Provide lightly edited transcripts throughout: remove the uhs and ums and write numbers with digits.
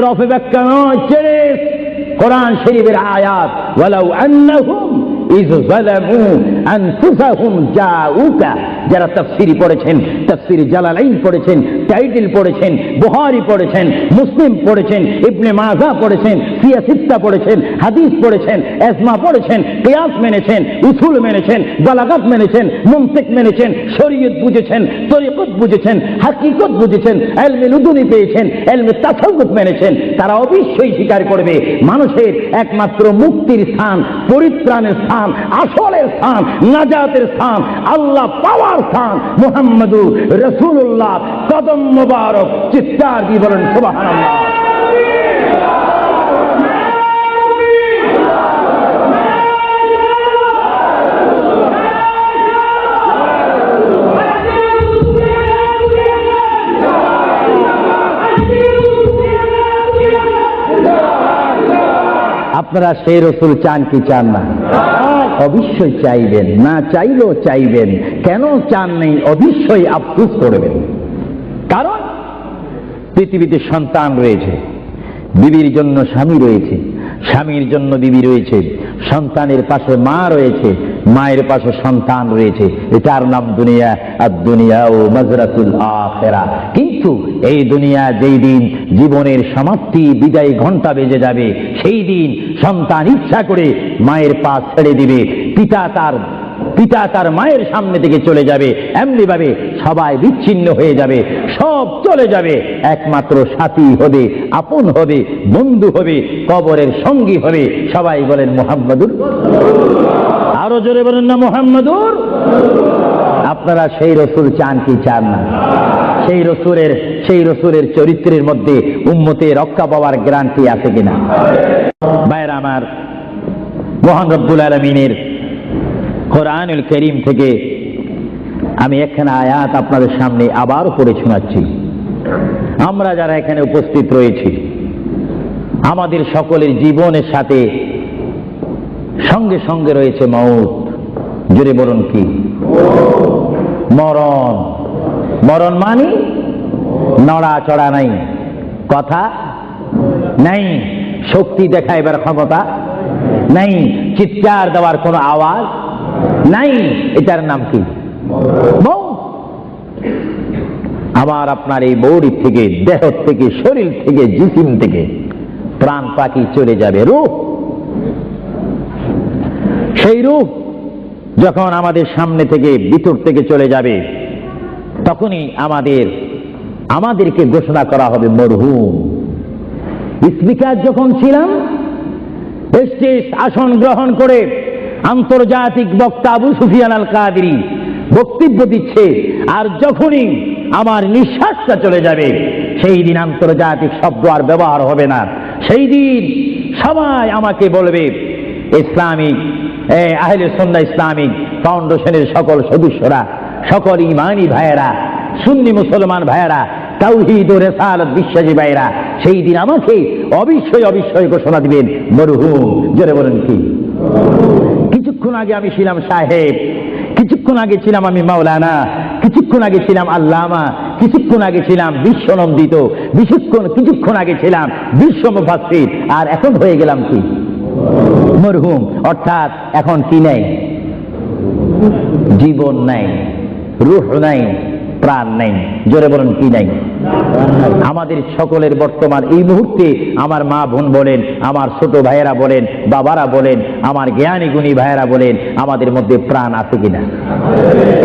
রফে ব্যাখ্যা নয়, ছেড়ে কোরআন শরীফের আয়াত, ওয়ালাউ আন্নাহুম ইয যালামু আনফুসাহুম জাউকা। যারা তাফসীর পড়েছেন, তাফসীর জালালাইন পড়েছেন, টাইটেল পড়েছেন, বুখারী পড়েছেন, মুসলিম পড়েছেন, ইবনে মাজাহ পড়েছেন, সিয়াসিত্তা পড়েছেন, হাদিস পড়েছেন, ইজমা পড়েছেন, কিয়াস মেনেছেন, উসুল মেনেছেন, বালাগাত মেনেছেন, মুনতিক মেনেছেন, শরীয়ত বুঝেছেন, তরিকত বুঝেছেন, হাকিকত বুঝেছেন, ইলমে লুদুনি পেয়েছেন, ইলমে তাসাউফ মেনেছেন, তারা অবশ্যই স্বীকার করবে মানুষের একমাত্র মুক্তির স্থান, পরিত্রাণের স্থান, আসলের স্থান, নাজাতের স্থান, আল্লাহ পাওয়ার স্থান মুহাম্মদুর রাসূলুল্লাহ কদম মুবারক। চিৎকার দিয়ে বলেন সুবহানাল্লাহ। আপনারা সেই রসুল চান কি চান না? অবশ্যই চাইবেন, না চাইলেও চাইবেন। কেন চান নেই? অবশ্যই আফসোস করবেন। কারণ পৃথিবীতে সন্তান রয়েছে, বিবির জন্য স্বামী রয়েছে, স্বামীর জন্য বিবি রয়েছে, সন্তানের পাশে মা রয়েছে, মায়ের পাশে সন্তান রয়েছে। এটার নাম দুনিয়া। আর দুনিয়া ও মাজরাতুল আখিরা। কিন্তু এই দুনিয়া যেই দিন জীবনের সমাপ্তি, বিদায় ঘন্টা বেজে যাবে, সেই দিন সন্তান ইচ্ছা করে মায়ের পা ছেড়ে দিবে, পিতা তার মায়ের সামনে থেকে চলে যাবে। এমনি ভাবে সবাই বিচ্ছিন্ন হয়ে যাবে, সব চলে যাবে। একমাত্র সাথী হবে, আপন হবে, বন্ধু হবে, কবরের সঙ্গী হবে। সবাই বলেন মুহাম্মাদুর। আরো জোরে বলেন না মুহাম্মাদুর। আপনারা সেই রসুল চান কি চান না? সেই রসুলের চরিত্রের মধ্যে উম্মতে রক্ষা পাওয়ার গ্যারান্টি আছে কিনা? ভাইরা আমার, মহান রব্বুল আলামিনের কোরআনুল কারীম থেকে আমি একখানা আয়াত আপনাদের সামনে আবার পড়ে শোনাচ্ছি। আমরা যারা এখানে উপস্থিত রয়েছি, আমাদের সকলের জীবনের সাথে সঙ্গে সঙ্গে রয়েছে মওত। জোরে বলুন কি? মরণ। মরণ মানে নড়াচড়া নাই, কথা নাই, শক্তি দেখাইবার ক্ষমতা নাই, চিৎকার দেওয়ার কোনো আওয়াজ নাই। এটার নাম কি? মওত। আমার আপনার এই বডি থেকে, দেহ থেকে, শরীর থেকে, জিসিম থেকে প্রাণ পাখি চলে যাবে, রূহ। সেই রূহ যখন আমাদের সামনে থেকে, ভিতর থেকে চলে যাবে, তখনই আমাদেরকে ঘোষণা করা হবে মরহুম। স্পিকার যখন ছিলাম, স্টেজ আসন গ্রহণ করে আন্তর্জাতিক বক্তা আবু সুফিয়ান আল কাদেরী বক্তব্য দিচ্ছে, আর যখনই আমার নিঃশ্বাসটা চলে যাবে, সেই দিন আন্তর্জাতিক শব্দ আর ব্যবহার হবে না। সেই দিন সবাই আমাকে বলবে, ইসলামিক আহলে সুন্নাহ ইসলামিক ফাউন্ডেশনের সকল সদস্যরা, সকল ইমানি ভাইয়েরা, সুন্নি মুসলমান ভাইয়েরা, তাওহীদ ও রিসালাত বিশ্বাসী ভাইয়েরা, সেই দিন আমাকে অবশ্যই ঘোষণা দিবেন মরহুম। জোরে বলেন কি? কিছুক্ষণ আগে আমি ছিলাম সাহেব, কিছুক্ষণ আগে ছিলাম আমি মাওলানা, কিছুক্ষণ আগে ছিলাম আল্লামা, কিছুক্ষণ আগে ছিলাম বিশ্বনন্দিত, কিছুক্ষণ আগে ছিলাম বিশ্ব মুফাসসির, আর এখন হয়ে গেলাম কি? মরহুম। অর্থাৎ এখন কি নাই? জীবন নাই, রূহ নাই, প্রাণ নাই। জোরে বলেন কি নাই? আমাদের সকলের বর্তমান এই মুহূর্তে আমার মা বোন বলেন, আমার ছোট ভাইয়েরা বলেন, বাবারা বলেন, আমার জ্ঞানী গুণী ভাইয়েরা বলেন, আমাদের মধ্যে প্রাণ আছে কিনা?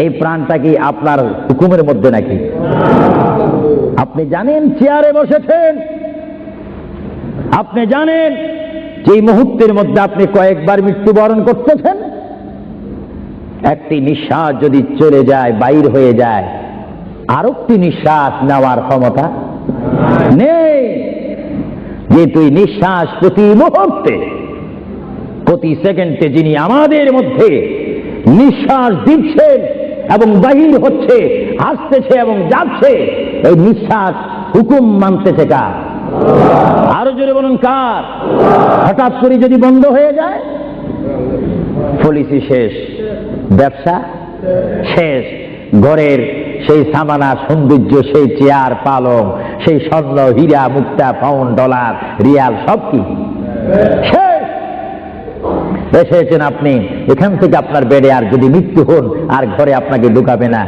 এই প্রাণটা কি আপনার হুকুমের মধ্যে নাকি? আপনি জানেন চেয়ারে বসেছেন, আপনি জানেন যে এই মুহূর্তের মধ্যে আপনি কয়েকবার মৃত্যুবরণ করতেছেন। একটি নিঃশ্বাস যদি চলে যায়, বাইর হয়ে যায়, আরেকটি নিঃশ্বাস নেওয়ার ক্ষমতা নেই। যে তুই নিঃশ্বাস প্রতি মুহূর্তে, প্রতি সেকেন্ডে যিনি আমাদের মধ্যে নিঃশ্বাস দিচ্ছেন এবং বাহির হচ্ছে, আসতেছে এবং যাচ্ছে, এই নিঃশ্বাস হুকুম মানতেছে কার? আরো জোরে বলুন কার? হঠাৎ করে যদি বন্ধ হয়ে যায়, পলিসি শেষ, ব্যবসা শেষ, ঘরের সেই সামানা সৌন্দর্য, সেই চেয়ার পালং, সেই স্বর্ণ হীরা মুক্তা পাউন্ড ডলার রিয়াল সব কি শেষ। এসেছেন আপনি, এখান থেকে আপনার বেডে আর যদি মৃত্যু হন আর ঘরে আপনাকে ঢুকাবে না।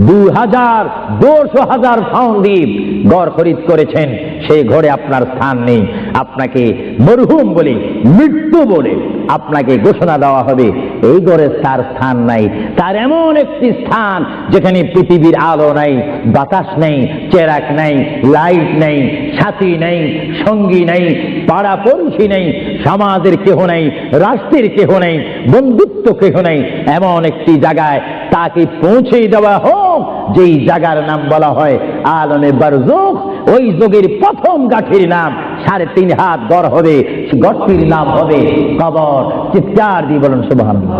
2,000 পাউন্ড দ্বীপ ঘর খরিদ করেছেন, সেই ঘরে আপনার স্থান নেই। আপনাকে মরহুম বলে, মৃত্যু বলে আপনাকে ঘোষণা দেওয়া হবে এই ঘরে তার স্থান নাই। তার এমন একটি স্থান যেখানে পৃথিবীর আলো নাই, বাতাস নেই, চেরাক নাই, লাইট নেই, সাথী নেই, সঙ্গী নেই, পাড়া পড়শি নেই, সমাজের কেহ নেই, রাষ্ট্রের কেহ নেই, বন্ধুত্ব কেহ নেই। এমন একটি জায়গায় তাকে পৌঁছে দেওয়া হোক যেই জায়গার নাম বলা হয় আলমে বারজুখ। ওই যুগের প্রথম গাঠির নাম 3.5 হাত গড় হবে, গড়টির নাম হবে কবর। চিৎকার দিয়ে বলুন সুবহানাল্লাহ।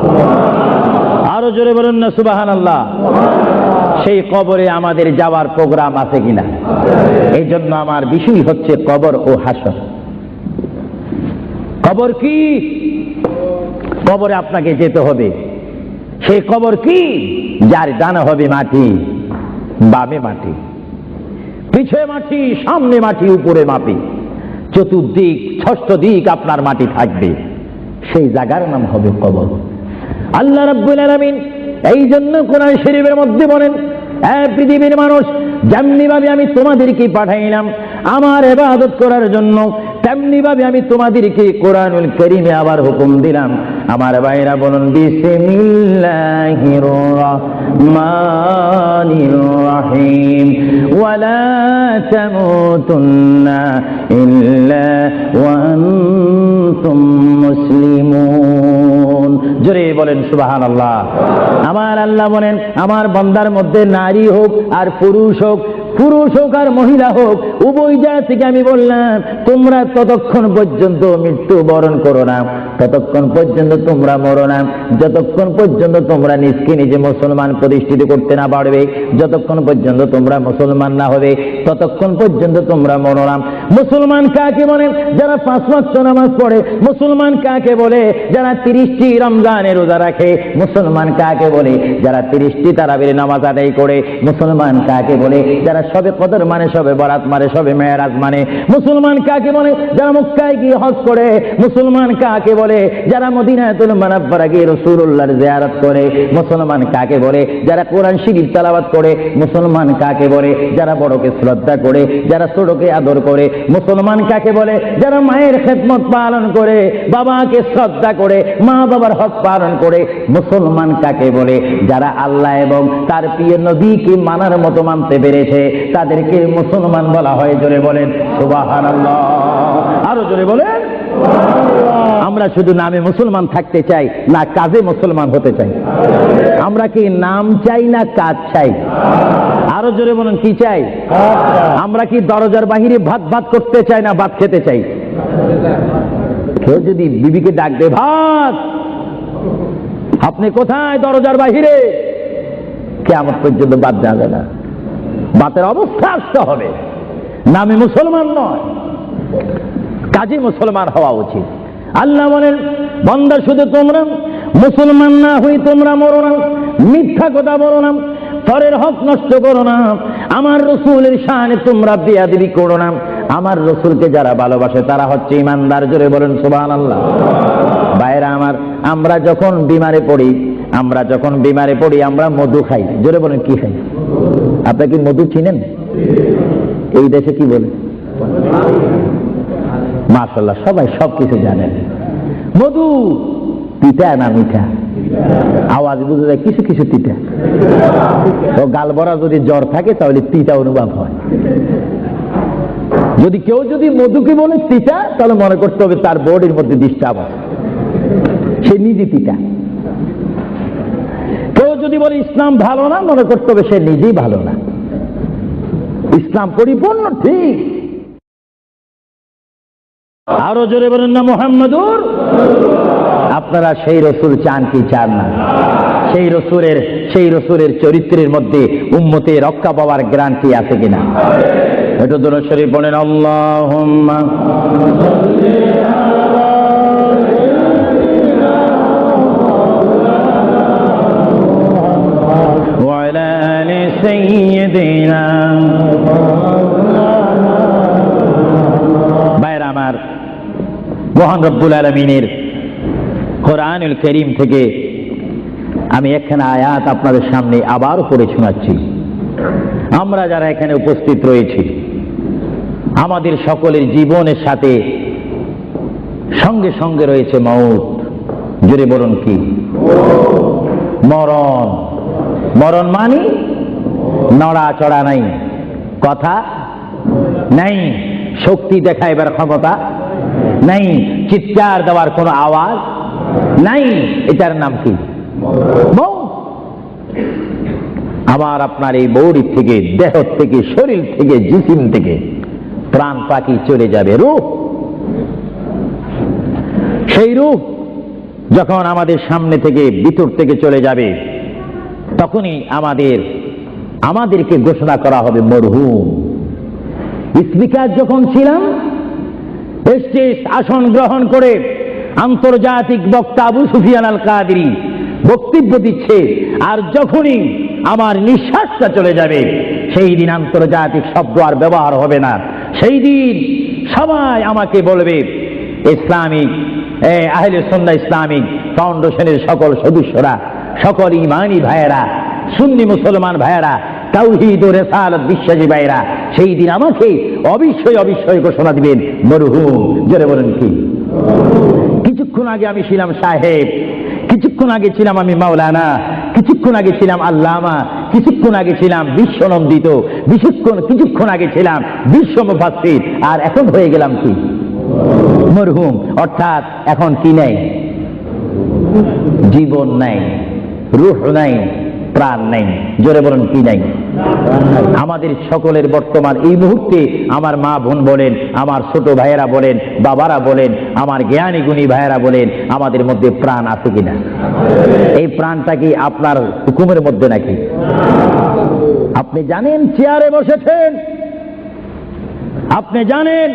আরো জোরে বলুন না সুবহানাল্লাহ। সেই কবরে আমাদের যাওয়ার প্রোগ্রাম আছে কিনা? এই জন্য আমার বিষয় হচ্ছে কবর ও হাসর। কবর কি? কবরে আপনাকে যেতে হবে। সেই কবর কি? যার ডানে হবে মাটি, বামে মাটি, পিছে মাটি, সামনে মাটি, উপরে মাটি, চতুর্দিক 6 দিক আপনার মাটি থাকবে। সেই জায়গার নাম হবে কবর। আল্লাহ রাব্বুল আলামিন এই জন্য কোরআন শরীফের মধ্যে বলেন, পৃথিবীর মানুষ, যেমনি ভাবে আমি তোমাদেরকে পাঠাইলাম আমার ইবাদত করার জন্য, তেমনি ভাবে আমি তোমাদেরকে কোরআনুল কারীমে আবার হুকুম দিলাম। আমার ভাইরা বলুন বিসমিল্লাহির রাহমানির রাহিম, ওয়ালা তামুতুন্না ইল্লা ওয়া আনতুম মুসলিমুন। জোরে বলেন সুবহানাল্লাহ। আমার আল্লাহ বলেন, আমার বান্দার মধ্যে নারী হোক আর পুরুষ হোক, পুরুষ হোক আর মহিলা হোক, উভয় জাতি থেকে আমি বললাম তোমরা ততক্ষণ পর্যন্ত মৃত্যু বরণ করো না, ততক্ষণ পর্যন্ত তোমরা মরো না, যতক্ষণ পর্যন্ত তোমরা নিজকে নিজে মুসলমান প্রতিষ্ঠিত করতে না পারবে, যতক্ষণ পর্যন্ত তোমরা মুসলমান না হবে, ততক্ষণ পর্যন্ত তোমরা মরো না। মুসলমান কাকে বলে? যারা 5 ওয়াক্ত নামাজ পড়ে। মুসলমান কাকে বলে? যারা 30টি রমজানের রোজা রাখে। মুসলমান কাকে বলে? যারা 30টি তারাবির নামাজ আদায় করে। মুসলমান কাকে বলে? যারা সবে কদর মানে, সবে বরাত মানে, সবে মেরাজ মানে। মুসলমান কাকে বলে? যারা মক্কায় গিয়ে হজ করে। মুসলমান কাকে বলে? যারা মদিনাতুল মুনাওয়ারা গিয়ে রাসূলুল্লাহর জিয়ারত করে। মুসলমান কাকে বলে? যারা কোরআন শরীফ তেলাওয়াত করে। মুসলমান কাকে বলে? যারা বড়কে শ্রদ্ধা করে, যারা ছোটকে আদর করে। মুসলমান কাকে বলে? যারা মায়ের খেদমত পালন করে, বাবাকে শ্রদ্ধা করে, মা বাবার হক পালন করে। মুসলমান কাকে বলে? যারা আল্লাহ এবং তার প্রিয় নবীকে মানার মতো মানতে পেরেছে, তাদেরকে মুসলমান বলা হয়। জোরে বলেন সুবহানাল্লাহ। আরো জোরে বলেন। আমরা শুধু নামে মুসলমান থাকতে চাই না কাজে মুসলমান হতে চাই? আমরা কি নাম চাই না কাজ চাই? আরো জোরে বলেন কি চাই? আমরা কি দরজার বাহিরে ভাত ভাত করতে চাই না ভাত খেতে চাই? কেউ যদি বিবিকে ডাক দে, ভাত, আপনি কোথায়? দরজার বাহিরে। কিয়ামত পর্যন্ত ভাত যাবে না। ভাতের অবস্থা আসতে হবে। নামে মুসলমান নয়, কাজে মুসলমান হওয়া উচিত। আল্লাহ বলেন, বান্দা শুধু তোমরা মুসলমান না হই তোমরা মরো না, মিথ্যা কথা বলো না, পরের হক নষ্ট করো না, আমার রসুলের শানে তোমরা বেয়াদবি করো না। আমার রসুলকে যারা ভালোবাসে তারা হচ্ছে ইমানদার। জোরে বলেন সুবহানাল্লাহ। ভাইরা আমার, আমরা যখন বিমারে পড়ি, আমরা মধু খাই। জোরে বলেন কি খাই? আপনারা কি মধু চিনেন? এই দেশে কি বলে? মাশাআল্লাহ, সবাই সবকিছু জানেন। মধু তিতা না মিঠা? আওয়াজ বুঝে যায় কিছু কিছু তিতা। তো গাল ভরা যদি জ্বর থাকে তাহলে তিতা অনুভব হয়। যদি কেউ মধুকে বলে তিতা, তাহলে মনে করতে হবে তার বডির মধ্যে ডিস্টার্ব আছে, সে নিজে তিতা। কেউ যদি বলে ইসলাম ভালো না, মনে করতে হবে সে নিজেই ভালো না। ইসলাম পরিপূর্ণ ঠিক। আরো জোরে বলেন না মুহাম্মাদুর। আপনারা সেই রসুল চান কি চান না? সেই রসুলের চরিত্রের মধ্যে উম্মতে রক্ষা পাওয়ার গ্যারান্টি আছে কিনা? এটা দরুদ শরীফ বলেন, আল্লাহুম্মা ওয়া আলা আলি سيدنا ভাইরা আমার, মহান রব্বুল আলামিনের কোরআনুল কারীম থেকে আমি একখানা আয়াত আপনাদের সামনে আবার পড়ে শোনাচ্ছি। আমরা যারা এখানে উপস্থিত রয়েছি, আমাদের সকলের জীবনের সাথে সঙ্গে সঙ্গে রয়েছে মওত। জোরে বলুন কি? মরণ। মরণ মানে নড়াচড়া নাই, কথা নাই, শক্তি দেখাইবার ক্ষমতা নাই, চিৎকার দেওয়ার কোনো আওয়াজ নাই। এটার নাম কি? মওত। আবার আপনার এই বডি থেকে, দেহ থেকে, শরীর থেকে, জিসিম থেকে প্রাণ পাখি চলে যাবে, রূহ। সেই রূহ যখন আমাদের সামনে থেকে, ভিতর থেকে চলে যাবে, তখনই আমাদেরকে ঘোষণা করা হবে মরহুম। স্পিকার যখন ছিলাম, স্টেজ আসন গ্রহণ করে আন্তর্জাতিক বক্তা আবু সুফিয়ান আল কাদেরী বক্তব্য দিচ্ছে, আর যখনই আমার নিঃশ্বাসটা চলে যাবে, সেই দিন আন্তর্জাতিক শব্দ আর ব্যবহার হবে না। সেই দিন সবাই আমাকে বলবে, ইসলামিক আহলে সুন্নাহ ইসলামিক ফাউন্ডেশনের সকল সদস্যরা, সকল ইমানি ভাইয়েরা, সুন্নি মুসলমান ভাইয়েরা, তাওহীদ ও রিসালাত বিশ্বাসী ভাইয়েরা, সেই দিন আমাকে অবশ্যই ঘোষণা দিবেন মরহুম। জোরে বলেন কি? কিছুক্ষণ আগে আমি ছিলাম সাহেব, কিছুক্ষণ আগে ছিলাম আমি মাওলানা, কিছুক্ষণ আগে ছিলাম আল্লামা, কিছুক্ষণ আগে ছিলাম বিশ্বনন্দিত, কিছুক্ষণ আগে ছিলাম বিশ্ব মুফাসসির, আর এখন হয়ে গেলাম কি? মরহুম। অর্থাৎ এখন কি নাই? জীবন নাই, রূহ নাই, প্রাণ নাই। জোরে বলুন কি নাই? আমাদের সকলের বর্তমান এই মুহূর্তে আমার মা বোন বলেন, আমার ছোট ভাইয়েরা বলেন, বাবারা বলেন, আমার জ্ঞানী গুণী ভাইয়েরা বলেন, আমাদের মধ্যে প্রাণ আছে কিনা? এই প্রাণটা কি আপনার হুকুমের মধ্যে নাকি? আপনি জানেন চেয়ারে বসেছেন, আপনি জানেন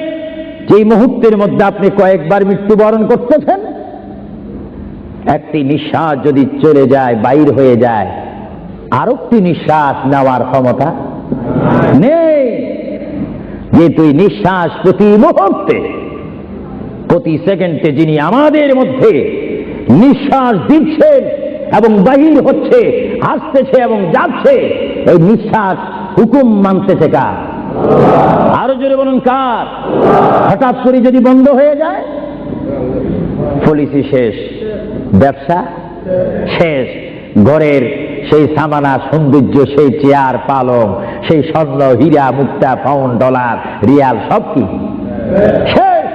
যে মুহূর্তের মধ্যে আপনি কয়েকবার মৃত্যুবরণ করতেছেন। একটি নিঃশ্বাস যদি চলে যায়, বাইর হয়ে যায়, আরেকটি নিঃশ্বাস নেওয়ার ক্ষমতা নেই। যে তুই নিঃশ্বাস প্রতি মুহূর্তে, প্রতি সেকেন্ডে যিনি আমাদের মধ্যে নিঃশ্বাস দিচ্ছেন এবং বাহির হচ্ছে, আসতেছে এবং যাচ্ছে, এই নিঃশ্বাস হুকুম মানতেছে কার? আরো জোরে বলুন কার? হঠাৎ করে যদি বন্ধ হয়ে যায়, পলিসি শেষ, ব্যবসা শেষ, ঘরের সেই সামানা সৌন্দর্য, সেই চেয়ার পালং, সেই স্বর্ণ হীরা মুক্তা পাউন্ড ডলার রিয়াল সব কি শেষ।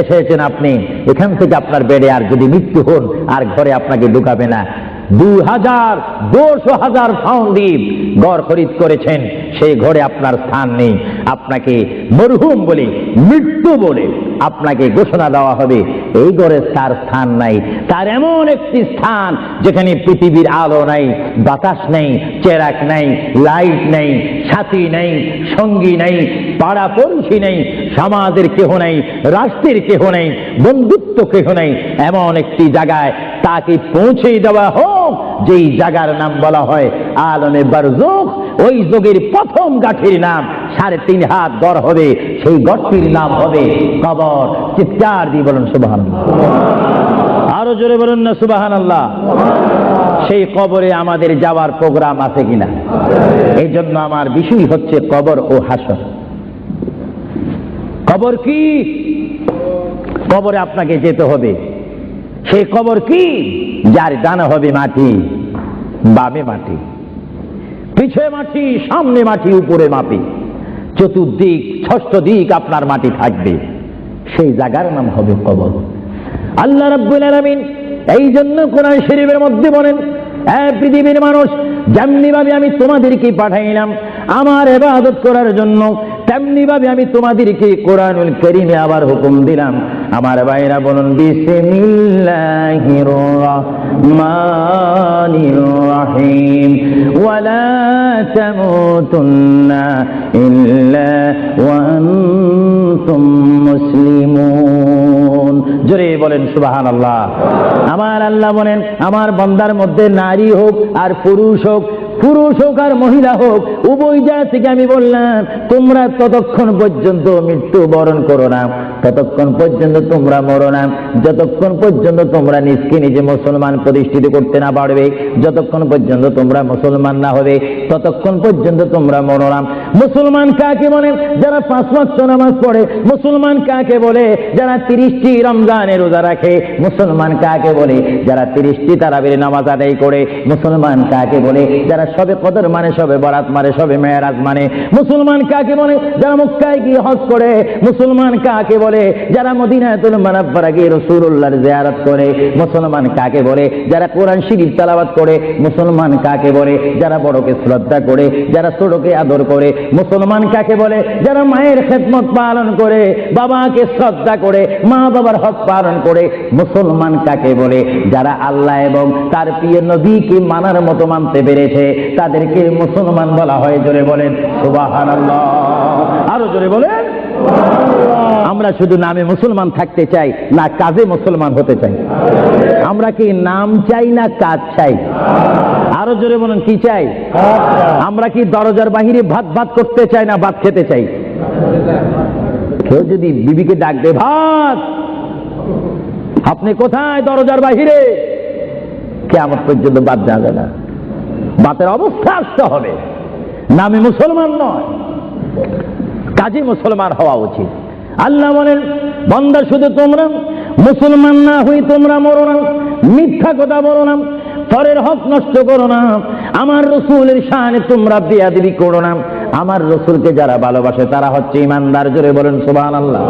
এসেছেন আপনি, এখান থেকে আপনার বেডে আর যদি মৃত্যু হন, আর ঘরে আপনাকে ঢুকাবে না। 2,000 পাউন্ড ঘর খরিদ করেছেন, সেই ঘরে আপনার স্থান নেই। আপনাকে মরহুম বলে, মৃত্যু বলে আপনাকে ঘোষণা দেওয়া হবে, এই ঘরে তার স্থান নাই। তার এমন একটি স্থান যেখানে পৃথিবীর আলো নাই, বাতাস নেই, চেরাক নাই, লাইট নেই, সাথী নেই, সঙ্গী নেই, পাড়া পড়শি নেই, সমাজের কেহ নেই, রাষ্ট্রের কেহ নেই, বন্ধুত্ব কেহ নেই। এমন একটি জায়গায় তাকে পৌঁছে দেওয়া হোক, যেই জায়গার নাম বলা হয় আলমে বারজুখ। ওই যুগের প্রথম গাঠির নাম 3.5 হাত গড় হবে, সেই গড়টির নাম হবে কবর। চিৎকার দিয়ে বলুন সুবহানাল্লাহ। আরো জোরে বলুন না সুবহানাল্লাহ। সেই কবরে আমাদের যাওয়ার প্রোগ্রাম আছে কিনা? এই জন্য আমার বিষয় হচ্ছে কবর ও হাসর। কবর কি? কবরে আপনাকে যেতে হবে। সেই কবর কি? যার ডানে হবে মাটি, বামে মাটি, পিছে মাটি, সামনে মাটি, উপরে মাটি, চতুর্দিক 6 দিক আপনার মাটি থাকবে। সেই জায়গার নাম হবে কবর। আল্লাহ রাব্বুল আলামিন এই জন্য কোরআন শরীফের মধ্যে বলেন, পৃথিবীর মানুষ, যেমনি ভাবে আমি তোমাদেরকে পাঠাইলাম আমার ইবাদত করার জন্য, তেমনি ভাবে আমি তোমাদেরকে কোরআনুল কারীমে আবার হুকুম দিলাম। আমার ভাইরা বলুন বিসমিল্লাহির রাহমানির রাহিম, ওয়ালা তামুতুন্না ইল্লা ওয়া আনতুম মুসলিমুন। জোরে বলেন সুবহানাল্লাহ। আমার আল্লাহ বলেন, আমার বান্দার মধ্যে নারী হোক আর পুরুষ হোক, পুরুষ হোক আর মহিলা হোক, উভয় জাতিকে আমি বললাম তোমরা ততক্ষণ পর্যন্ত মৃত্যু বরণ করো না, ততক্ষণ পর্যন্ত তোমরা মরো না, যতক্ষণ পর্যন্ত তোমরা নিজকে নিজে মুসলমান প্রতিষ্ঠিত করতে না পারবে, যতক্ষণ পর্যন্ত তোমরা মুসলমান না হবে ততক্ষণ পর্যন্ত তোমরা মরো না। মুসলমান কাকে বলে? যারা 5 ওয়াক্ত নামাজ পড়ে। মুসলমান কাকে বলে? যারা 30টি রমজানের রোজা রাখে। মুসলমান কাকে বলে? যারা 30টি তারাবির নামাজ আদায় করে। মুসলমান কাকে বলে? যারা সবে কদর মানে, সবে বরাত মানে, সবে মেরাজ মানে। মুসলমান কাকে বলে? যারা মক্কায় গিয়ে হজ করে। মুসলমান কাকে বলে? যারা মদিনাতুল মুনাওয়ারা গিয়ে রাসূলুল্লাহর জিয়ারত করে। মুসলমান কাকে বলে? যারা কোরআন শরীফ তেলাওয়াত করে। মুসলমান কাকে বলে? যারা বড়কে শ্রদ্ধা করে, যারা ছোটকে আদর করে। মুসলমান কাকে বলে? যারা মায়ের খেদমত পালন করে, বাবাকে শ্রদ্ধা করে, মা বাবার হক পালন করে। মুসলমান কাকে বলে? যারা আল্লাহ এবং তার প্রিয় নবীকে মানার মতো মানতে পেরেছে, তাদেরকে মুসলমান বলা হয়। জোরে বলেন সুবহানাল্লাহ, আরো জোরে বলেন। আমরা শুধু নামে মুসলমান থাকতে চাই না কাজে মুসলমান হতে চাই? আমরা কি নাম চাই না কাজ চাই? আরো জোরে বলেন কি চাই? আমরা কি দরজার বাহিরে ভাত ভাত করতে চাই না ভাত খেতে চাই? কেউ যদি বিবিকে ডাক দে, ভাত, আপনি কোথায়? দরজার বাহিরে। কিয়ামত পর্যন্ত ভাত যাবে না, ভাতের অবস্থা আসতে হবে। নামে মুসলমান নয়, কাজে মুসলমান হওয়া উচিত। আল্লাহ বলেন, বান্দা শুধু তোমরা মুসলমান না হই তোমরা মরো না, মিথ্যা কথা বলো না, পরের হক নষ্ট করো না, আমার রাসূলের শানে তোমরা বেয়াদবি করো না। আমার রাসূলকে যারা ভালোবাসে তারা হচ্ছে ঈমানদার। জোরে বলেন সুবহানাল্লাহ।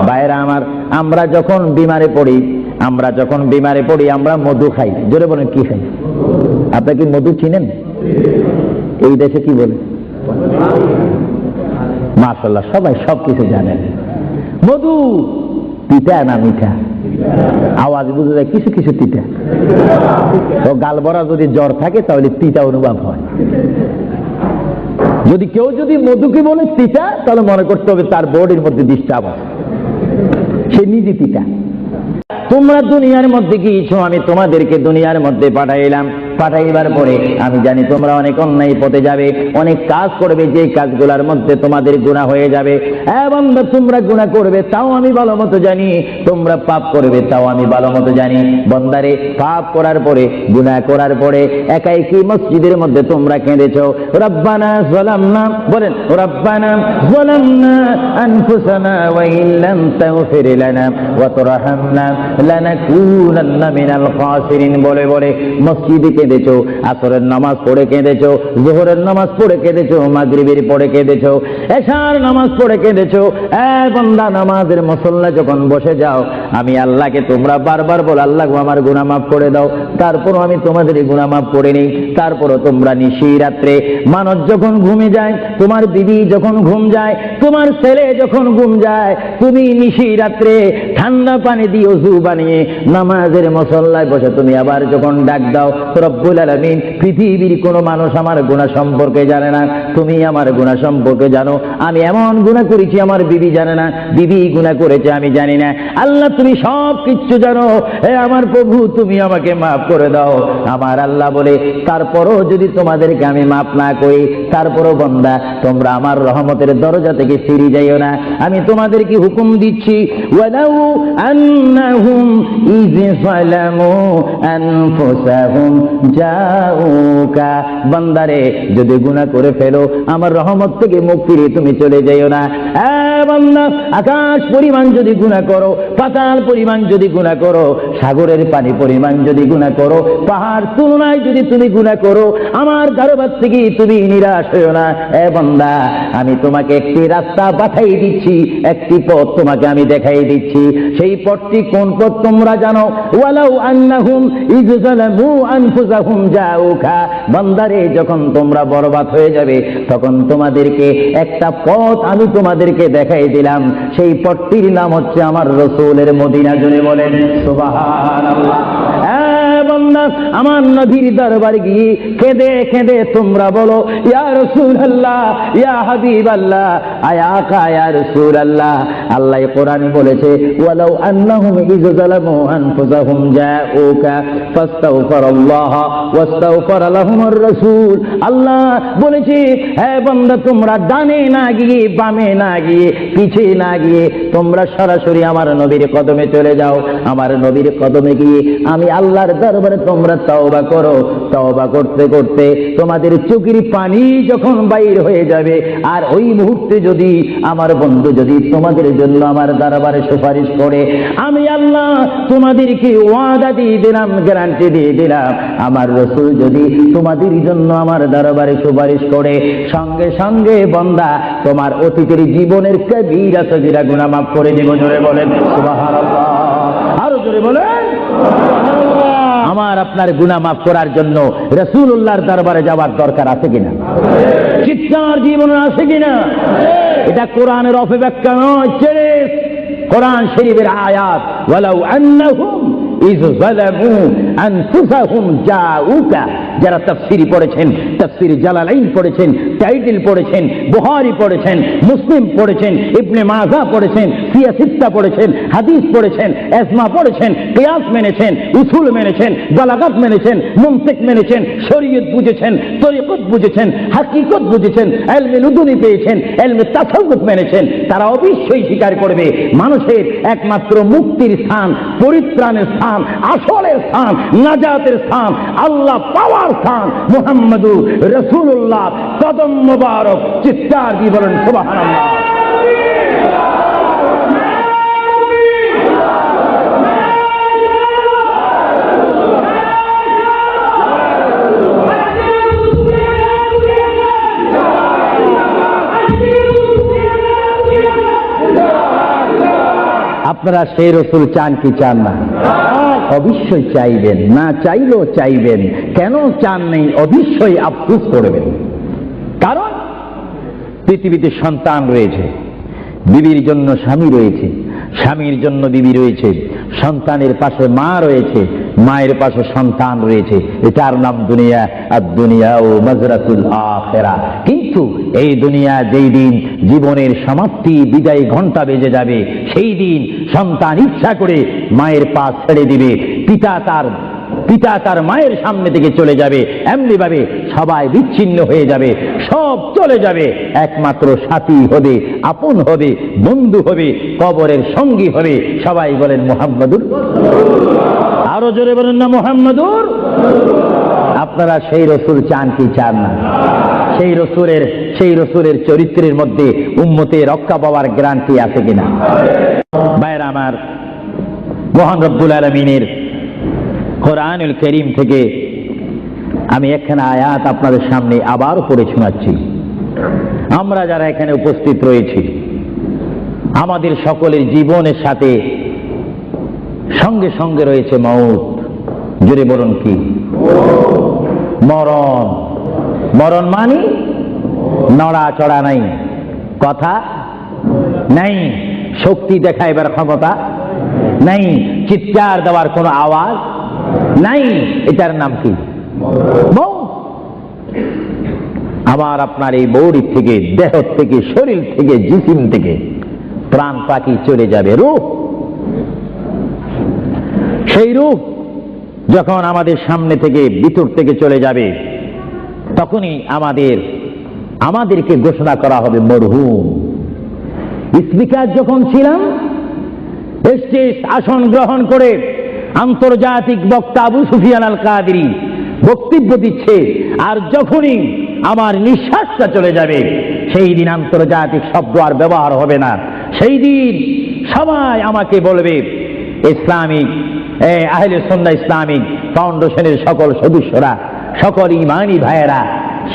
ভাইরা আমার, আমরা যখন বিমারে পড়ি আমরা মধু খাই। জোরে বলেন কি খাই? আপনারা কি মধু চিনেন? এই দেশে কি বলে? মাশাআল্লাহ, সবাই সবকিছু জানেন। মধু তিতা না মিঠা? আওয়াজ বুঝে যায় কিছু কিছু তিতা। তো গাল ভরা যদি জ্বর থাকে তাহলে তিতা অনুভব হয়। যদি কেউ মধুকে বলে তিতা, তাহলে মনে করতে হবে তার বডির মধ্যে ডিস্টার্ব আছে, সে নিজে তিতা। তোমরা দুনিয়ার মধ্যে গিয়েছো, আমি তোমাদেরকে দুনিয়ার মধ্যে পাঠাইবার পরে আমি জানি তোমরা অনেক অন্যায় পথে যাবে, অনেক কাজ করবে, যে কাজগুলোর মধ্যে তোমাদের গুনাহ হয়ে যাবে। এবং তোমরা গুনাহ করবে তাও আমি ভালো মতো জানি, তোমরা পাপ করবে তাও আমি ভালো মতো জানি। বন্দারে, পাপ করার পরে, গুনাহ করার পরে একাই কি মসজিদের মধ্যে তোমরা কেঁদেছো, রব্বানা যালামনা, বলেন রব্বানা যালামনা আনফুসানা ওয়া ইল্লাম তাগফির লানা ওয়া তুরহামনা লানাকুনান্না মিনাল খাসিরিন বলে বলে মসজিদে কেঁদেছো, আসরের নামাজ পড়ে কেঁদেছো, যোহরের নামাজ পড়ে কেঁদেছো, মাগরিবের পড়ে কেঁদেছো, এশার নামাজ পড়ে কেঁদেছো। বান্দা, নামাজের মুসল্লা যখন বসে যাও, আমি আল্লাহকে তোমরা বারবার বল, আল্লাহ আমার গুনাহ মাফ করে দাও। তারপরও আমি তোমাদের গুনাহ মাফ করে নেই। তারপরও তোমরা নিশি রাত্রে, মানুষ যখন ঘুমে যায়, তোমার বিবি যখন ঘুম যায়, তোমার ছেলে যখন ঘুম যায়, তুমি নিশি রাত্রে ঠান্ডা পানি দিয়ে ওযু বানিয়ে নামাজের মুসল্লায় বসে তুমি আবার যখন ডাক দাও, রব্বুল আলামিন, পৃথিবীর কোনো মানুষ আমার গুনাহ সম্পর্কে জানে না, তুমি আমার গুনাহ সম্পর্কে জানো। আমি এমন গুনাহ করেছি আমার বিবি জানে না, বিবি গুনাহ করেছে আমি জানি না। আল্লাহ, তুমি সব কিছু জানো। হে আমার প্রভু, তুমি আমাকে মাফ করে দাও। আমার আল্লাহ বলে, তারপরও যদি তোমাদেরকে আমি মাফ না করি, তারপরও বান্দা তোমরা আমার রহমতের দরজা থেকে ফিরে যাইও না। আমি তোমাদেরকে হুকুম দিচ্ছি, ওয়ালাউ আন্নাহুম ইয যালামু আনফুসাহুম জাউকা, বান্দারে যদি গুনাহ করে ফেলো, আমার রহমত থেকে মুখ ফিরিয়ে তুমি চলে যাইও না। বান্দা, আকাশ পরিমাণ যদি গুনাহ করো, পাতাল পরিমাণ যদি গুনাহ করো, সাগরের পানি পরিমাণ যদি গুনাহ করো, পাহাড় তুলনায় যদি তুমি গুনাহ করো, আমার দরবার থেকে তুমি নিরাশ হইও না। বান্দা, আমি তোমাকে একটি রাস্তা পাঠাই দিচ্ছি, একটি পথ তোমাকে আমি দেখাই দিচ্ছি। সেই পথটি কোন পথ তোমরা জানো? ওয়ালাউ আন্নাহুম ইয যালামু আনফুসাহুম জাউকা, বান্দারে যখন তোমরা বরবাদ হয়ে যাবে, তখন তোমাদেরকে একটা পথ আমি তোমাদেরকে দেখাই দিলাম। সেই পথটির নাম হচ্ছে আমার রাসূলের মদিনা। জোরে বলেন সুবহানাল্লাহ। বান্দা আমার নবীর দরবারে গিয়ে কেঁদে কেঁদে তোমরা বলো, ইয়া রাসূলুল্লাহ, ইয়া হাবিবাল্লাহ, আয়া আকা ইয়া রাসূলুল্লাহ। আল্লাহ কোরআনে বলেছে, ওয়ালাউ আন্নাহুম ইয যালামু আনফুসাহুম জাউকা ফাস্তাগফিরুল্লাহ ওয়াস্তাগফারা লাহুমুর রাসূল। আল্লাহ বলেছে, হে বান্দা, তোমরা ডানে না গিয়ে, বামে না গিয়ে, পিছে না গিয়ে তোমরা সরাসরি আমার নবীর কদমে চলে যাও। আমার নবীর কদমে গিয়ে আমি আল্লাহর দরবারে তোমরা তওবা করো। তওবা করতে করতে তোমাদের চোখের পানি যখন বাইর হয়ে যাবে, আর ওই মুহূর্তে যদি আমার বন্ধু যদি তোমাদের জন্য আমার দরবারে সুপারিশ করে, আমি আল্লাহ তোমাদেরকে ওয়াদা দিয়ে দিলাম, গ্যারান্টি দিয়ে দিলাম, আমার রাসূল যদি তোমাদের জন্য আমার দরবারে সুপারিশ করে, সঙ্গে সঙ্গে বান্দা তোমার অতীতের জীবনের কবিরা সগীরা গুনাহ মাফ করে দেব। জোরে বলেন সুবহানাল্লাহ, আরো জোরে বলেন। আমার আপনার গুনাহ মাফ করার জন্য রাসূলুল্লাহর দরবারে যাওয়ার দরকার আছে কিনা? চিৎকার জীবনে আছে কিনা? এটা কোরআনের অপব্যাখ্যা নয়, কোরআন শরীফের আয়াত। ওয়ালাউ আন্নাহুম ইয যালামু আনফুসাহুম জাউকা। যারা তাফসীর পড়েছেন, তাফসীর জালালাইন পড়েছেন, টাইটেল পড়েছেন, বুখারী পড়েছেন, মুসলিম পড়েছেন, ইবনে মাজাহ পড়েছেন, সিয়াসিত্তা পড়েছেন, হাদিস পড়েছেন, ইজমা পড়েছেন, কিয়াস মেনেছেন, উসুল মেনেছেন, বালাগাত মেনেছেন, মুনতিক মেনেছেন, শরীয়ত বুঝেছেন, তরিকত বুঝেছেন, হাকিকত বুঝেছেন, ইলমে লুদুনি পেয়েছেন, ইলমে তাসাউফ মেনেছেন, তারা অবশ্যই স্বীকার করবে মানুষের একমাত্র মুক্তির স্থান, পরিত্রাণের স্থান, আসলের স্থান, নাজাতের স্থান, আল্লাহ পাওয়ার স্থান মুহাম্মদুর রাসূলুল্লাহ কদম মুবারক। চিৎকার দিয়ে বলেন সুবহানাল্লাহ। আপনারা সেই রাসূল চান কি চান না? অবশ্যই চাইবেন, না চাইলেও চাইবেন। কেন চান নেই? অবশ্যই আফসোস করবেন। কারণ পৃথিবীতে সন্তান রয়েছে, বিবির জন্য স্বামী রয়েছে, স্বামীর জন্য বিবি রয়েছে, সন্তানের পাশে মা রয়েছে, মায়ের পাশে সন্তান রয়েছে। এটার নাম দুনিয়া। আর দুনিয়া ও মাজরাতুল আখিরা। কিন্তু এই দুনিয়া যেই দিন জীবনের সমাপ্তি, বিদায় ঘন্টা বেজে যাবে, সেই দিন সন্তান ইচ্ছা করে মায়ের পা ছেড়ে দিবে, পিতা তার মায়ের সামনে থেকে চলে যাবে। এমনি ভাবে সবাই বিচ্ছিন্ন হয়ে যাবে, সব চলে যাবে। একমাত্র সাথী হবে, আপন হবে, বন্ধু হবে, কবরের সঙ্গী হবে। সবাই বলেন মুহাম্মাদুর। আরো জোরে বলেন না মুহাম্মাদুর। আপনারা সেই রাসূল চান কি চান না? সেই রাসূলের চরিত্রের মধ্যে উম্মতের রক্ষা পাওয়ার গ্যারান্টি আছে কিনা? ভাইরা আমার, মহান রব্বুল আলামিনের কোরআনুল কারীম থেকে আমি একখানা আয়াত আপনাদের সামনে আবার পড়ে শোনাচ্ছি। আমরা যারা এখানে উপস্থিত রয়েছি, আমাদের সকলের জীবনের সাথে সঙ্গে সঙ্গে রয়েছে মওত। জোরে বলুন কি? মরণ। মরণ মানে নড়াচড়া নাই, কথা নাই, শক্তি দেখাইবার ক্ষমতা নাই, চিৎকার দেওয়ার কোনো আওয়াজ নাই। এটার নাম কি? মওত। আমার আপনার এই বডি থেকে, দেহ থেকে, শরীর থেকে, জিসিম থেকে প্রাণ পাখি চলে যাবে, রূহ। সেই রূহ যখন আমাদের সামনে থেকে, ভিতর থেকে চলে যাবে, তখনই আমাদেরকে ঘোষণা করা হবে মরহুম। স্পিকার যখন ছিলাম, স্টেজ আসন গ্রহণ করে আন্তর্জাতিক বক্তা আবু সুফিয়ান আল কাদেরী বক্তব্য দিচ্ছে, আর যখনই আমার নিঃশ্বাসটা চলে যাবে, সেই দিন আন্তর্জাতিক শব্দ আর ব্যবহার হবে না। সেই দিন সবাই আমাকে বলবে, ইসলামিক আহলে সুন্নাহ ইসলামিক ফাউন্ডেশনের সকল সদস্যরা, সকল ইমানি ভাইয়েরা,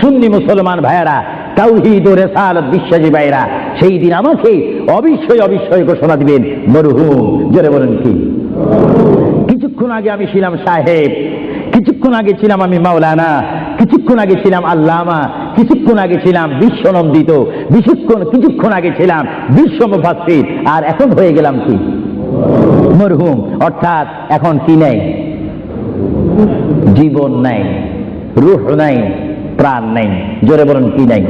সুন্নি মুসলমান ভাইয়েরা, তাওহীদ ও রিসালাত বিশ্বাসী ভাইয়েরা, সেই দিন আমাকে অবশ্যই ঘোষণা দিবেন মরহুম। জোরে বলেন কি? কিছুক্ষণ আগে আমি ছিলাম সাহেব, কিছুক্ষণ আগে ছিলাম আমি মাওলানা, কিছুক্ষণ আগে ছিলাম আল্লামা, কিছুক্ষণ আগে ছিলাম বিশ্বনন্দিত, কিছুক্ষণ আগে ছিলাম বিশ্ব মুফাসসির, আর এখন হয়ে গেলাম কি? মরহুম। অর্থাৎ এখন কি নেই? জীবন নাই, রূহ নাই, প্রাণ নাই। জোরে বলুন কি নাই?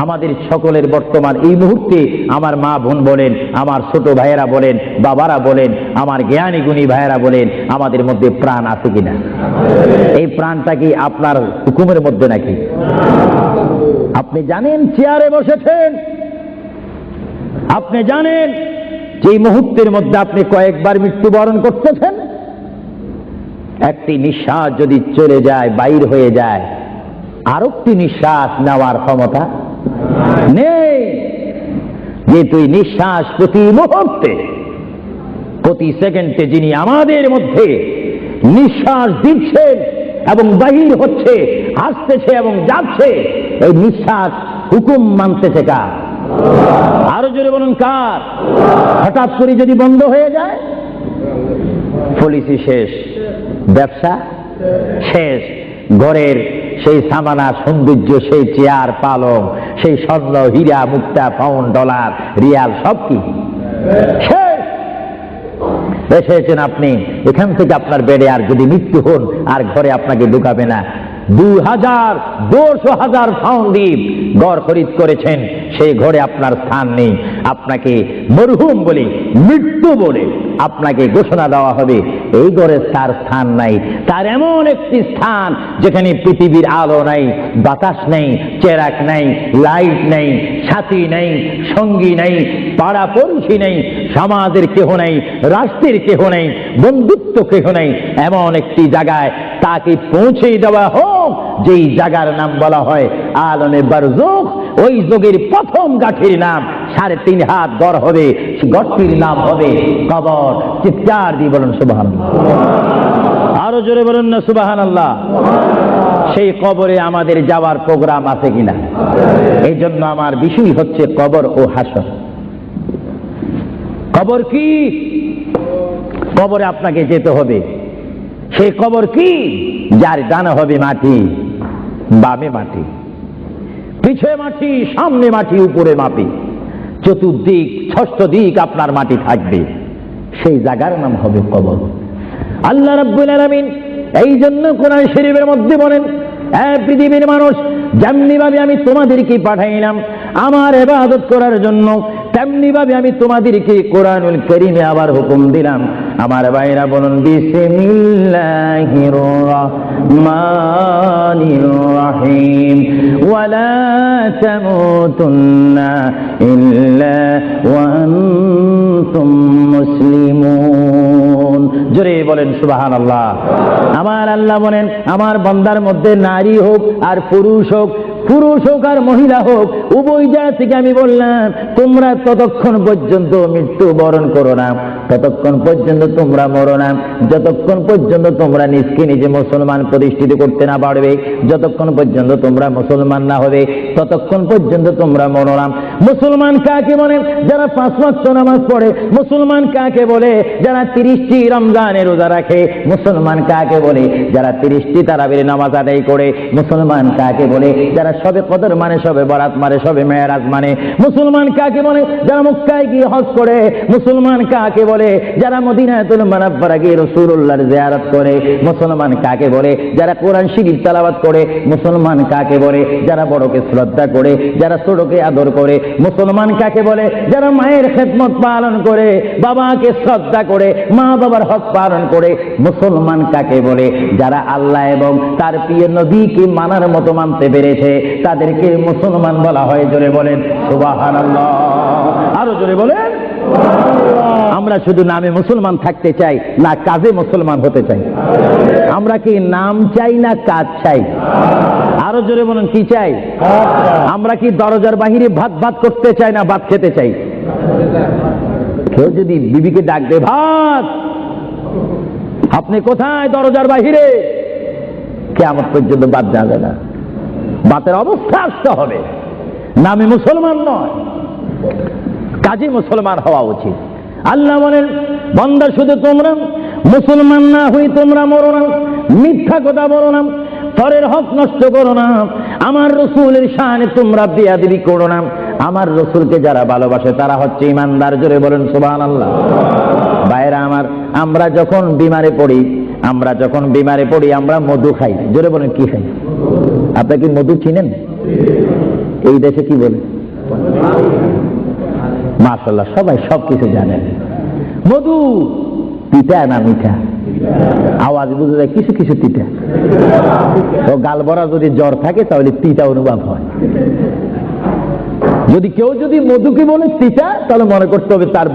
আমাদের সকলের বর্তমান এই মুহূর্তে আমার মা বোন বলেন, আমার ছোট ভাইয়েরা বলেন, বাবারা বলেন, আমার জ্ঞানী গুণী ভাইয়েরা বলেন, আমাদের মধ্যে প্রাণ আছে কিনা? এই প্রাণটা কি আপনার হুকুমের মধ্যে নাকি? আপনি জানেন চেয়ারে বসেছেন, আপনি জানেন যে মুহূর্তের মধ্যে আপনি কয়েকবার মৃত্যুবরণ করতেছেন। একটি নিঃশ্বাস যদি চলে যায়, বাইর হয়ে যায়, আরেকটি নিঃশ্বাস নেওয়ার ক্ষমতা নেই। যে তুই নিঃশ্বাস প্রতি মুহূর্তে, প্রতি সেকেন্ডে যিনি আমাদের মধ্যে নিঃশ্বাস দিচ্ছেন এবং বাহির হচ্ছে, আসতেছে এবং যাচ্ছে, এই নিঃশ্বাস হুকুম মানতেছে কার? আরো জোরে বলুন কার? হঠাৎ করে যদি বন্ধ হয়ে যায়, পলিসি শেষ, ব্যবসা শেষ, ঘরের সেই সামানা সৌন্দর্য, সেই চেয়ার পালং, সেই স্বর্ণ হীরা মুক্তা পাউন্ড ডলার রিয়াল সব কি শেষ। এসেছেন আপনি, এখান থেকে আপনার বেডে আর যদি মৃত্যু হন, আর ঘরে আপনাকে ঢুকাবে না। 2,000 পাউন্ড দ্বীপ ঘর খরিদ করেছেন, সেই ঘরে আপনার স্থান নেই। আপনাকে মরহুম বলে, মৃত্যু বলে আপনাকে ঘোষণা দেওয়া হবে, এই ঘরে তার স্থান নাই। তার এমন একটি স্থান যেখানে পৃথিবীর আলো নাই, বাতাস নেই, চেরাক নাই, লাইট নেই, সাথী নেই, সঙ্গী নেই, পাড়া পড়শি নেই, সমাজের কেহ নেই, রাষ্ট্রের কেহ নেই, বন্ধুত্ব কেহ নেই। এমন একটি জায়গায় তাকে পৌঁছে দেওয়া হোক, যেই জায়গার নাম বলা হয় আলমে বারজুখ। ওই যুগের প্রথম গাঠির নাম 3.5 হাত গড় হবে, গড়টির নাম হবে কবর। চিৎকার দিয়ে বলুন সুবহানাল্লাহ। আরো জোরে বলুন না সুবহানাল্লাহ। সেই কবরে আমাদের যাওয়ার প্রোগ্রাম আছে কিনা? এই জন্য আমার বিষয় হচ্ছে কবর ও হাসর। কবর কি? কবরে আপনাকে যেতে হবে। সেই কবর কি? যার ডানে হবে মাটি, বামে মাটি, পিছে মাটি, সামনে মাটি, উপরে মাটি, চতুর্দিক 6 দিক আপনার মাটি থাকবে। সেই জায়গার নাম হবে কবর। আল্লাহ রাব্বুল আলামিন এই জন্য কোরআন শরীফের মধ্যে বলেন, পৃথিবীর মানুষ, যেমনি ভাবে আমি তোমাদেরকে পাঠাইলাম আমার ইবাদত করার জন্য, তেমনি ভাবে আমি তোমাদেরকে কোরআনুল কারীমে আবার হুকুম দিলাম। আমার ভাইরা বলুন বিসমিল্লাহির রাহমানির রাহিম, ওয়ালা তামুতুন্না ইল্লা ওয়া আনতুম মুসলিমুন। জোরে বলেন সুবহানাল্লাহ। আমার আল্লাহ বলেন, আমার বান্দার মধ্যে নারী হোক আর পুরুষ হোক, পুরুষ হোক আর মহিলা হোক, উভয় জায়গা থেকে আমি বললাম তোমরা ততক্ষণ পর্যন্ত মৃত্যু বরণ করো না, ততক্ষণ পর্যন্ত তোমরা মরো না, যতক্ষণ পর্যন্ত তোমরা নিজকে নিজে মুসলমান প্রতিষ্ঠিত করতে না পারবে, যতক্ষণ পর্যন্ত তোমরা মুসলমান না হবে, ততক্ষণ পর্যন্ত তোমরা মরো না। মুসলমান কাকে বলে? যারা 5 ওয়াক্ত নামাজ পড়ে। মুসলমান কাকে বলে? যারা 30টি রমজানের রোজা রাখে। মুসলমান কাকে বলে? যারা 30টি তারাবির নামাজ আদায় করে। মুসলমান কাকে বলে? যারা সবে কদর মানে, সবে বরাত মানে, সবে মেরাজ মানে। মুসলমান কাকে বলে? যারা মক্কায় গিয়ে হজ করে। মুসলমান কাকে বলে? যারা মদিনাতুল মুনাওয়ারা গিয়ে রাসূলুল্লাহর জিয়ারত করে। মুসলমান কাকে বলে? যারা কোরআন শরীফ তেলাওয়াত করে। মুসলমান কাকে বলে? যারা বড়কে শ্রদ্ধা করে, যারা ছোটকে আদর করে। মুসলমান কাকে বলে? যারা মায়ের খেদমত পালন করে, বাবাকে শ্রদ্ধা করে, মা বাবার হক পালন করে। মুসলমান কাকে বলে? যারা আল্লাহ এবং তার প্রিয় নবীকে মানার মতো মানতে পেরেছে, তাদেরকে মুসলমান বলা হয়। জোরে বলেন সুবহানাল্লাহ। আরো জোরে বলেন। আমরা শুধু নামে মুসলমান থাকতে চাই না কাজে মুসলমান হতে চাই? আমরা কি নাম চাই না কাজ চাই? আরো জোরে বলুন কি চাই? আমরা কি দরজার বাহিরে ভাত ভাত করতে চাই না ভাত খেতে চাই? কেউ যদি বিবিকে ডাক দে, ভাত, আপনি কোথায়? দরজার বাহিরে। কিয়ামত পর্যন্ত ভাত যাবে না। ভাতের অবস্থা আসতে হবে। নামে মুসলমান নয়, কাজে মুসলমান হওয়া উচিত। আল্লাহ বলেন, বান্দা শুধু তোমরা মুসলমান না হই তোমরা মরো না, মিথ্যা কথা বলো না, পরের হক নষ্ট করো না, আমার রসুলের শানে তোমরা বেয়াদবি করো না। আমার রসুলকে যারা ভালোবাসে তারা হচ্ছে ইমানদার। জোরে বলেন সুবহানাল্লাহ। ভাইরা আমার, আমরা যখন বিমারে পড়ি, আমরা যখন বিমারে পড়ি আমরা মধু খাই। জোরে বলেন কি খাই? আপনি কি মধু চিনেন? এই দেশে কি বলে? মাশাআল্লাহ, সবাই সবকিছু জানেন। মধু তিতা না মিঠা? আওয়াজ বুঝে যায় কিছু কিছু তিতা। তো গাল ভরা যদি জ্বর থাকে তাহলে তিতা অনুভব হয়। যদি কেউ যদি মধুকে বলে তিতা, তাহলে মনে করতে হবে তার